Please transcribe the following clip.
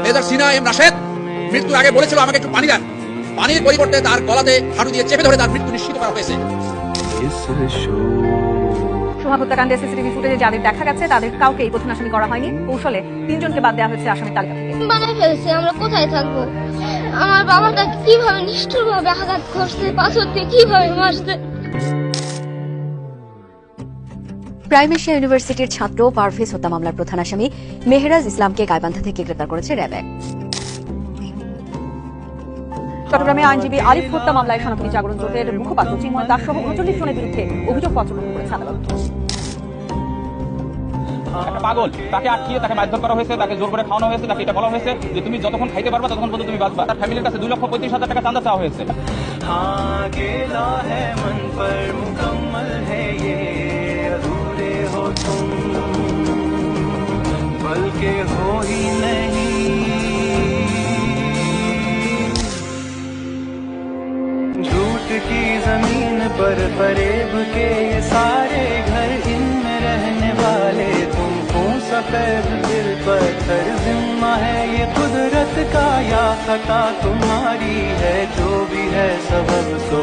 Major সিনা M Rashed মৃত্যুর আগে বলেছিল আমাকে একটু পানি দেন। পানির পরিবর্তে তার গলাতে হাঁটু দিয়ে চেপে ধরে তার মৃত্যু নিশ্চিত করা হয়েছে। সোহাগ হত্যাকাণ্ডে সিসিটিভি ফুটেজে যাদের দেখা গেছে তাদের কাউকেই প্রধান আসামি করা হয়নি। কৌশলে 3 জনকে বাদ দেওয়া হয়েছে আসামির তালিকা থেকে। বানাই ফেলছে, আমরা কোথায় থাকবো? আমার বাবাটা কিভাবে নিষ্ঠুরভাবে আঘাত করছে, পাথর দিয়ে কিভাবে মারছে। প্রাইম এশিয়া ইউনিভার্সিটির ছাত্র পারভেজ হত্যা মামলার প্রধান আসামি মেহরাজ ইসলামকে গাইবান্ধা থেকে গ্রেপ্তার করেছে র্যাব। চট্টগ্রামে আইনজীবী আরিফ হত্যা মামলায় সনাতনী জাগরণ জোটের মুখপাত্র চিন্ময় দাস সহ 39 জনের বিরুদ্ধে অভিযোগপত্র গ্রহণ করেছে আদালত। একটা পাগল, তাকে আটকিয়ে তাকে মারধর করা হয়েছে, তাকে জোর করে খাওয়ানো হয়েছে, তাকে এটা বলা হয়েছে যে তুমি যতক্ষণ খাইতে পারবা ততক্ষণ পর্যন্ত তুমি বাঁচবা। তার ফ্যামিলির কাছে 2,35,000 টাকা চাঁদা চাওয়া হয়েছে। झूठ की जमीन पर फरेब के ये सारे घर, इनमें रहने वाले तुमको सफेद दिल पत्थर। जिम्मा है ये कुदरत का या खता तुम्हारी है, जो भी है सबब तो